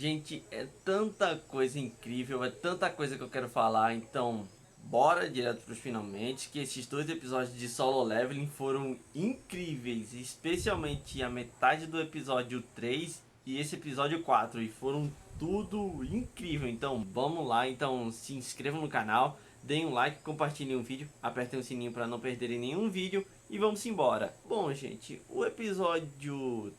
Gente, é tanta coisa incrível, é tanta coisa que eu quero falar, então bora direto pros finalmente, que esses dois episódios de Solo Leveling foram incríveis, especialmente a metade do episódio 3 e esse episódio 4, e foram tudo incrível. Então vamos lá, então se inscrevam no canal, deem um like, compartilhem o vídeo, apertem o sininho para não perderem nenhum vídeo e vamos embora. Bom gente, o episódio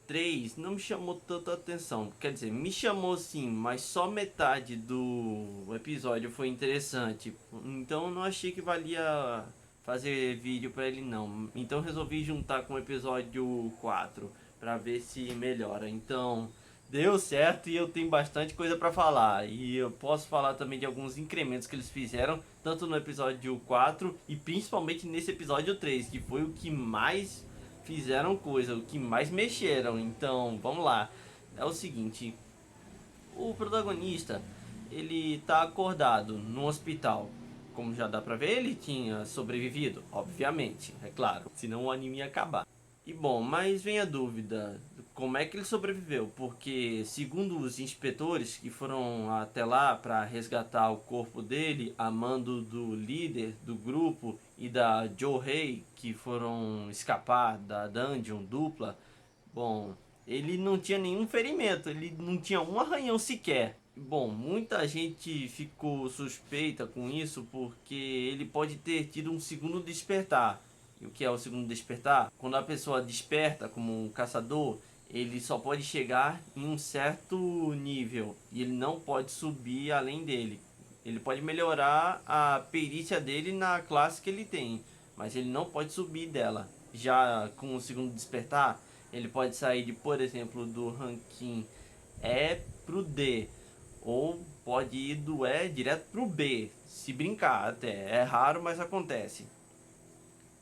3 não me chamou tanta atenção. Quer dizer, me chamou sim, mas só metade do episódio foi interessante. Então eu não achei que valia fazer vídeo pra ele não. Então resolvi juntar com o episódio 4 pra ver se melhora. Então deu certo e eu tenho bastante coisa pra falar. E eu posso falar também de alguns incrementos que eles fizeram, tanto no episódio 4 e principalmente nesse episódio 3, que foi o que mais fizeram coisa, o que mais mexeram. Então, vamos lá. É o seguinte, o protagonista, ele tá acordado no hospital. Como já dá pra ver, ele tinha sobrevivido, obviamente, é claro, senão o anime ia acabar. E bom, mas vem a dúvida, como é que ele sobreviveu? Porque segundo os inspetores que foram até lá para resgatar o corpo dele, a mando do líder do grupo e da Johei, que foram escapar da dungeon dupla, bom, ele não tinha nenhum ferimento, ele não tinha um arranhão sequer. Bom, muita gente ficou suspeita com isso porque ele pode ter tido um segundo despertar. E o que é o segundo despertar? Quando a pessoa desperta como um caçador, ele só pode chegar em um certo nível e ele não pode subir além dele. Ele pode melhorar a perícia dele na classe que ele tem, mas ele não pode subir dela. Já com o segundo despertar, ele pode sair de, por exemplo, do ranking E pro D, ou pode ir do E direto pro B, se brincar até. É raro, mas acontece.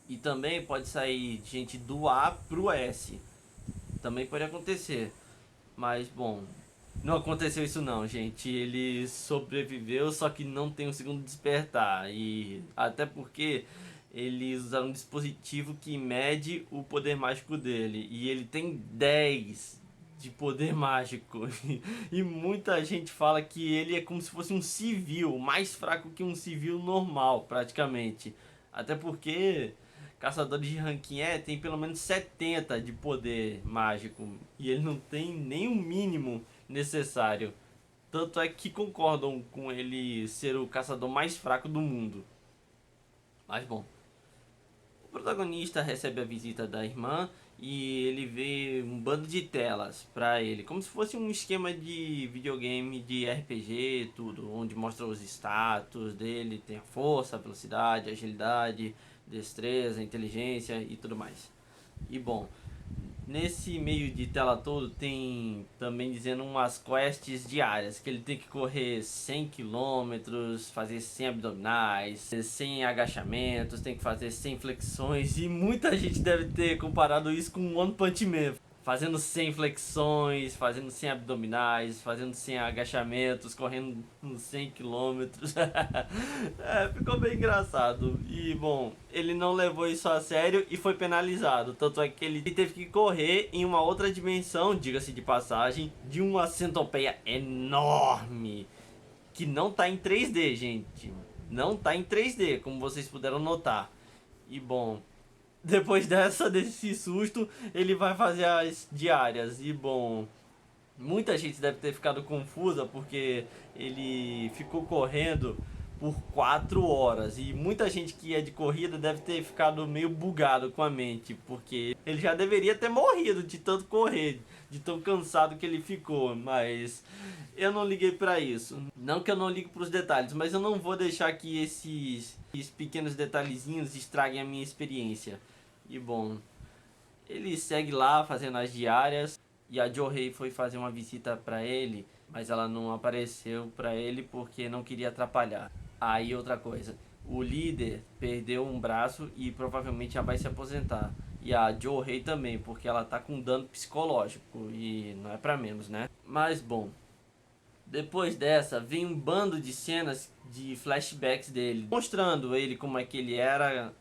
E também pode sair gente do A pro S. Também pode acontecer. Mas bom, não aconteceu isso não, gente. Ele sobreviveu, só que não tem um segundo despertar. E até porque eles usaram um dispositivo que mede o poder mágico dele. E ele tem 10 de poder mágico. E muita gente fala que ele é como se fosse um civil, mais fraco que um civil normal, praticamente. Até porque caçadores de ranking E tem pelo menos 70 de poder mágico. E ele não tem nem o mínimo necessário. Tanto é que concordam com ele ser o caçador mais fraco do mundo. Mas bom, o protagonista recebe a visita da irmã e ele vê um bando de telas pra ele, como se fosse um esquema de videogame, de RPG, tudo, onde mostra os status dele, tem a força, a velocidade, a agilidade, destreza, inteligência e tudo mais. E bom, nesse meio de tela todo tem também dizendo umas quests diárias, que ele tem que correr 100 quilômetros, fazer 100 abdominais, 100 agachamentos, tem que fazer 100 flexões, e muita gente deve ter comparado isso com One Punch Man. Fazendo 100 flexões, fazendo 100 abdominais, fazendo 100 agachamentos, correndo uns 100 quilômetros. É, ficou bem engraçado. E bom, ele não levou isso a sério e foi penalizado. Tanto é que ele teve que correr em uma outra dimensão, diga-se de passagem, de uma centopeia enorme. Que não tá em 3D, gente. Não tá em 3D, como vocês puderam notar. E bom, depois desse susto, ele vai fazer as diárias. E bom, muita gente deve ter ficado confusa porque ele ficou correndo por 4 horas. E muita gente que é de corrida deve ter ficado meio bugado com a mente, porque ele já deveria ter morrido de tanto correr, de tão cansado que ele ficou. Mas eu não liguei pra isso. Não que eu não ligo pros detalhes, mas eu não vou deixar que esses pequenos detalhezinhos estraguem a minha experiência. E bom, ele segue lá fazendo as diárias. E a Johei foi fazer uma visita pra ele, mas ela não apareceu pra ele porque não queria atrapalhar. Aí outra coisa, o líder perdeu um braço e provavelmente já vai se aposentar. E a Johei também, porque ela tá com dano psicológico e não é pra menos, né? Mas bom, depois dessa, vem um bando de cenas de flashbacks dele, mostrando ele como é que ele era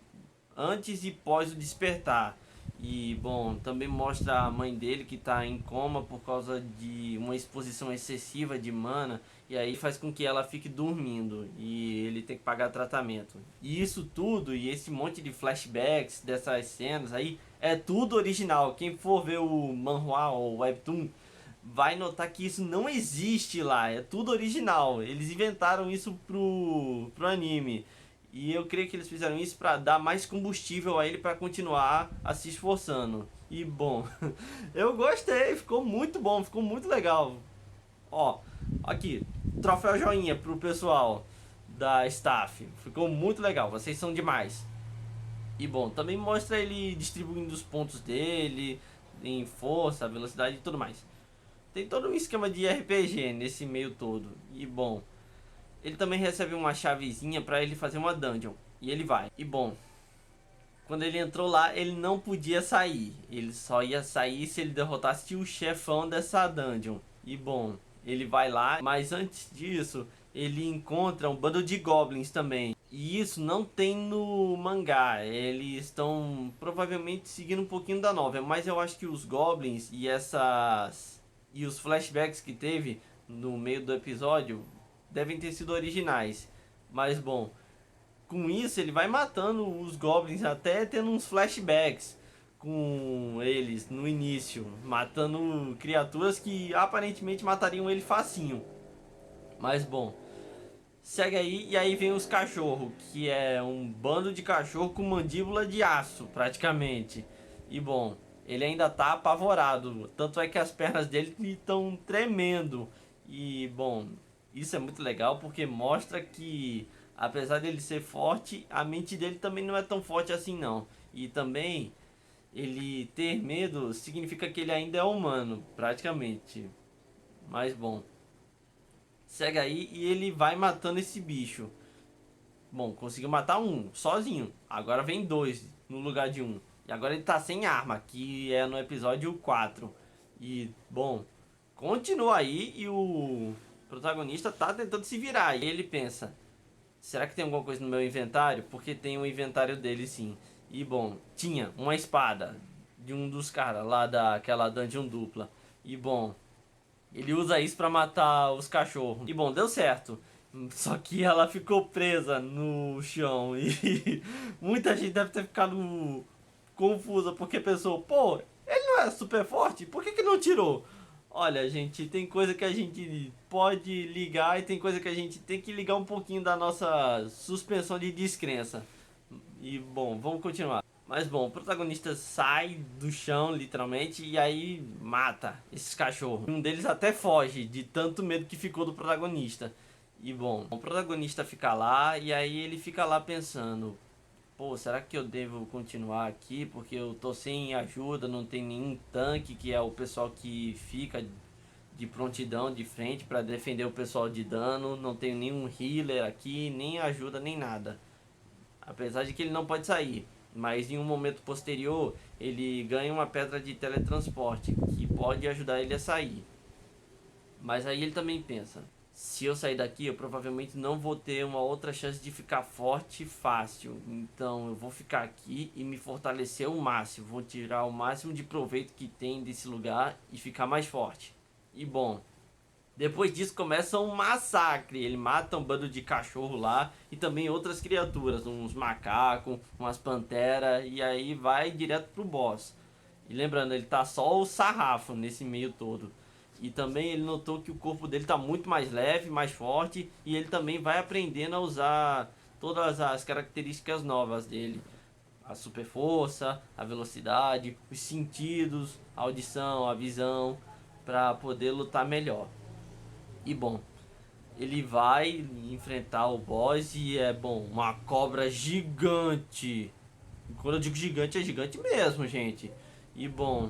antes e pós o despertar. E bom, também mostra a mãe dele que tá em coma por causa de uma exposição excessiva de mana. E aí faz com que ela fique dormindo e ele tem que pagar tratamento. E isso tudo, e esse monte de flashbacks dessas cenas aí, é tudo original. Quem for ver o manhwa ou o webtoon vai notar que isso não existe lá, é tudo original. Eles inventaram isso pro anime. E eu creio que eles fizeram isso para dar mais combustível a ele para continuar a se esforçando. E bom, eu gostei, ficou muito bom, ficou muito legal. Ó, aqui, troféu joinha pro pessoal da staff. Ficou muito legal, vocês são demais. E bom, também mostra ele distribuindo os pontos dele em força, velocidade e tudo mais. Tem todo um esquema de RPG nesse meio todo. E bom, ele também recebe uma chavezinha para ele fazer uma dungeon. E ele vai. E bom, quando ele entrou lá, ele não podia sair. Ele só ia sair se ele derrotasse o chefão dessa dungeon. E bom, ele vai lá, mas antes disso, ele encontra um bando de goblins também. E isso não tem no mangá. Eles estão provavelmente seguindo um pouquinho da novel, mas eu acho que os goblins e os flashbacks que teve no meio do episódio devem ter sido originais. Mas bom, com isso ele vai matando os goblins, até tendo uns flashbacks com eles no início, matando criaturas que aparentemente matariam ele facinho. Mas bom, segue aí e aí vem os cachorros, que é um bando de cachorro com mandíbula de aço, praticamente. E bom, ele ainda tá apavorado, tanto é que as pernas dele estão tremendo. E bom, isso é muito legal porque mostra que apesar dele ser forte, a mente dele também não é tão forte assim não. E também ele ter medo significa que ele ainda é humano, praticamente. Mas bom, segue aí e ele vai matando esse bicho. Bom, conseguiu matar um sozinho. Agora vem dois no lugar de um. E agora ele tá sem arma, que é no episódio 4. E bom, continua aí e o protagonista tá tentando se virar. E ele pensa: será que tem alguma coisa no meu inventário? Porque tem o inventário dele sim. E bom, tinha uma espada de um dos caras lá daquela dungeon dupla. E bom, ele usa isso pra matar os cachorros. E bom, deu certo. Só que ela ficou presa no chão e muita gente deve ter ficado confusa porque pensou, pô, ele não é super forte, por que que não tirou? Olha, gente, tem coisa que a gente pode ligar e tem coisa que a gente tem que ligar um pouquinho da nossa suspensão de descrença. E bom, vamos continuar. Mas bom, o protagonista sai do chão, literalmente, e aí mata esses cachorros. Um deles até foge, de tanto medo que ficou do protagonista. E bom, o protagonista fica lá, e aí ele fica lá pensando: pô, será que eu devo continuar aqui? Porque eu tô sem ajuda, não tem nenhum tanque, que é o pessoal que fica de prontidão de frente para defender o pessoal de dano. Não tenho nenhum healer aqui, nem ajuda, nem nada. Apesar de que ele não pode sair. Mas em um momento posterior, ele ganha uma pedra de teletransporte, que pode ajudar ele a sair. Mas aí ele também pensa: se eu sair daqui, eu provavelmente não vou ter uma outra chance de ficar forte fácil. Então eu vou ficar aqui e me fortalecer o máximo. Vou tirar o máximo de proveito que tem desse lugar e ficar mais forte. E bom, depois disso começa um massacre. Ele mata um bando de cachorro lá e também outras criaturas, uns macacos, umas panteras, e aí vai direto pro boss. E lembrando, ele tá só o sarrafo nesse meio todo. E também ele notou que o corpo dele tá muito mais leve, mais forte, e ele também vai aprendendo a usar todas as características novas dele. A super força, a velocidade, os sentidos, a audição, a visão, para poder lutar melhor. E bom, ele vai enfrentar o boss e é bom, uma cobra gigante. Quando eu digo gigante, é gigante mesmo, gente. E bom,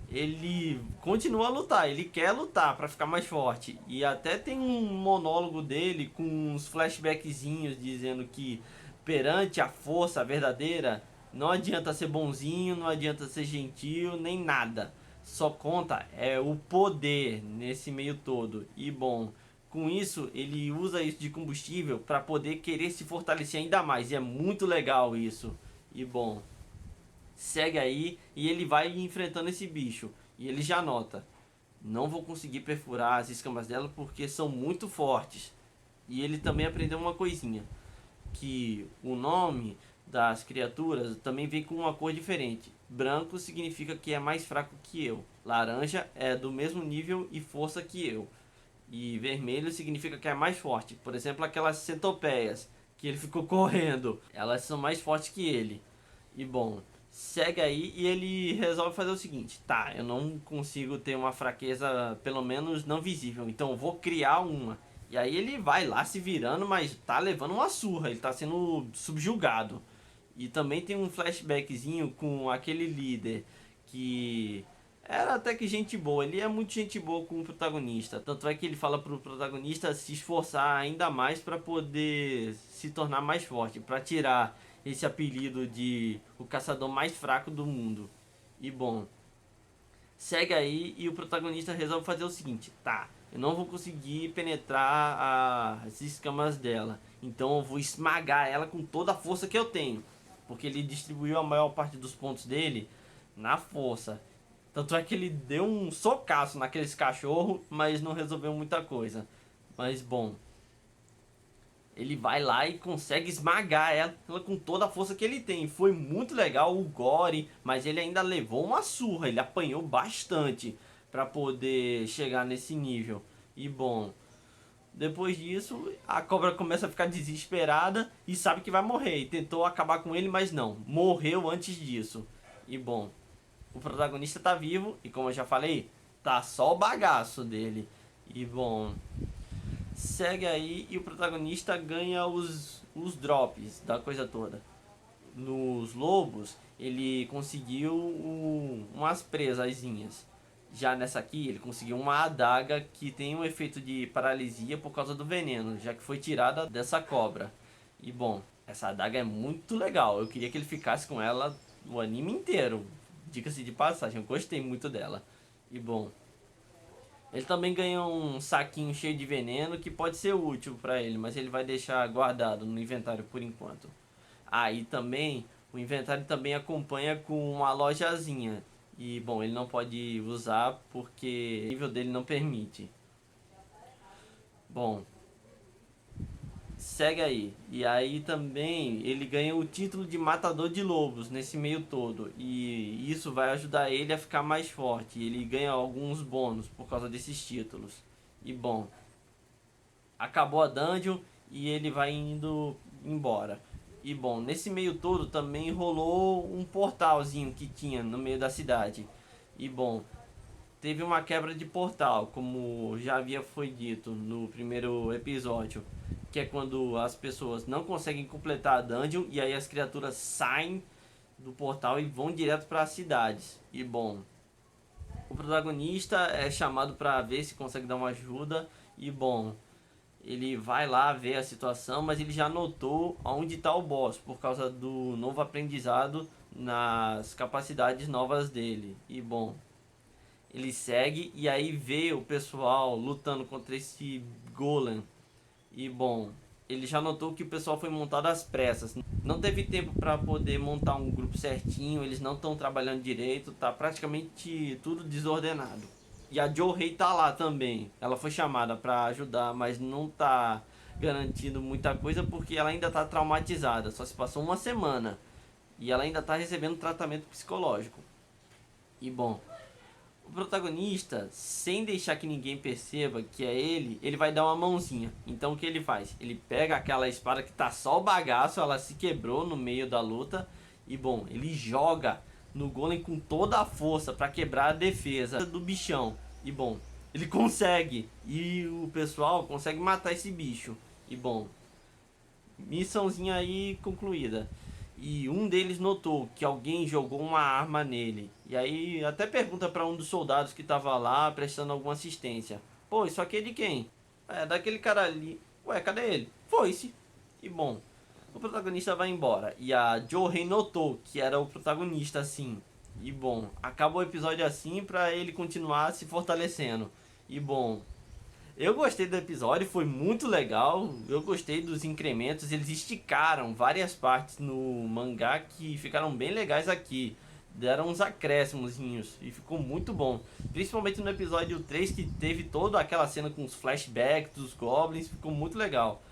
ele continua a lutar, ele quer lutar para ficar mais forte. E até tem um monólogo dele com uns flashbackzinhos dizendo que perante a força verdadeira, não adianta ser bonzinho, não adianta ser gentil, nem nada. Só conta é o poder nesse meio todo. E bom, com isso ele usa isso de combustível para poder querer se fortalecer ainda mais. E é muito legal isso. E bom, Segue aí e ele vai enfrentando esse bicho. E ele já nota: não vou conseguir perfurar as escamas dela porque são muito fortes. E ele também aprendeu uma coisinha, que o nome das criaturas também vem com uma cor diferente. Branco significa que é mais fraco que eu. Laranja é do mesmo nível e força que eu. E vermelho significa que é mais forte. Por exemplo, aquelas centopeias que ele ficou correndo, elas são mais fortes que ele. E bom, segue aí e ele resolve fazer o seguinte: tá, eu não consigo ter uma fraqueza, pelo menos não visível, então eu vou criar uma. E aí ele vai lá se virando, mas tá levando uma surra, ele tá sendo subjugado. E também tem um flashbackzinho com aquele líder que era até que gente boa. Ele é muito gente boa com o protagonista. Tanto é que ele fala pro protagonista se esforçar ainda mais para poder se tornar mais forte, para tirar esse apelido de o caçador mais fraco do mundo. E bom, segue aí e o protagonista resolve fazer o seguinte: tá, eu não vou conseguir penetrar as escamas dela, então eu vou esmagar ela com toda a força que eu tenho, porque ele distribuiu a maior parte dos pontos dele na força. Tanto é que ele deu um socaço naqueles cachorros, mas não resolveu muita coisa. Mas bom, ele vai lá e consegue esmagar ela com toda a força que ele tem. Foi muito legal o gore, mas ele ainda levou uma surra, ele apanhou bastante para poder chegar nesse nível. E bom, depois disso, a cobra começa a ficar desesperada e sabe que vai morrer. E tentou acabar com ele, mas não, morreu antes disso. E bom, o protagonista tá vivo e, como eu já falei, tá só o bagaço dele. E bom, segue aí e o protagonista ganha os drops da coisa toda. Nos lobos, ele conseguiu umas presazinhas. Já nessa aqui, ele conseguiu uma adaga que tem um efeito de paralisia por causa do veneno, já que foi tirada dessa cobra. E bom, essa adaga é muito legal. Eu queria que ele ficasse com ela o anime inteiro. Diga-se de passagem, eu gostei muito dela. E bom, ele também ganha um saquinho cheio de veneno que pode ser útil para ele, mas ele vai deixar guardado no inventário por enquanto. Aí também, o inventário também acompanha com uma lojazinha. E bom, ele não pode usar porque o nível dele não permite. Bom, segue aí. E aí também ele ganha o título de matador de lobos nesse meio todo. E isso vai ajudar ele a ficar mais forte. Ele ganha alguns bônus por causa desses títulos. E bom, acabou a dungeon e ele vai indo embora. E bom, nesse meio todo também rolou um portalzinho que tinha no meio da cidade. E bom, teve uma quebra de portal, como já havia foi dito no primeiro episódio, que é quando as pessoas não conseguem completar a dungeon e aí as criaturas saem do portal e vão direto para as cidades. E bom, o protagonista é chamado para ver se consegue dar uma ajuda e bom, ele vai lá ver a situação, mas ele já notou onde está o boss por causa do novo aprendizado nas capacidades novas dele. E bom, ele segue e aí vê o pessoal lutando contra esse golem. E bom, ele já notou que o pessoal foi montado às pressas. Não teve tempo para poder montar um grupo certinho, eles não estão trabalhando direito, tá praticamente tudo desordenado. E a Joe tá lá também. Ela foi chamada para ajudar, mas não tá garantindo muita coisa porque ela ainda tá traumatizada. Só se passou uma semana e ela ainda tá recebendo tratamento psicológico. E bom, o protagonista, sem deixar que ninguém perceba que é ele vai dar uma mãozinha. Então o que ele faz? Ele pega aquela espada que tá só o bagaço, ela se quebrou no meio da luta. E bom, ele joga no golem com toda a força para quebrar a defesa do bichão. E bom, ele consegue. E o pessoal consegue matar esse bicho. E bom, missãozinha aí concluída. E um deles notou que alguém jogou uma arma nele. E aí até pergunta para um dos soldados que estava lá prestando alguma assistência: pô, isso aqui é de quem? É daquele cara ali. Ué, cadê ele? Foi-se. E bom, o protagonista vai embora. E a Joe notou que era o protagonista assim. E bom, acaba o episódio assim pra ele continuar se fortalecendo. E bom, eu gostei do episódio, foi muito legal. Eu gostei dos incrementos, eles esticaram várias partes no mangá que ficaram bem legais aqui. deram uns acréscimozinhos e ficou muito bom. Principalmente no episódio 3, que teve toda aquela cena com os flashbacks dos Goblins, ficou muito legal.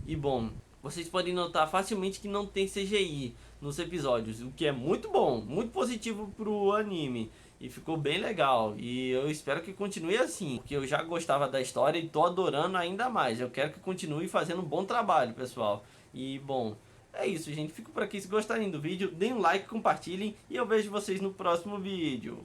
E bom, vocês podem notar facilmente que não tem CGI nos episódios, o que é muito bom, muito positivo pro anime. E ficou bem legal. E eu espero que continue assim, porque eu já gostava da história e tô adorando ainda mais. Eu quero que continue fazendo um bom trabalho, pessoal. E bom, é isso, gente. Fico por aqui. Se gostarem do vídeo, deem um like, compartilhem e eu vejo vocês no próximo vídeo.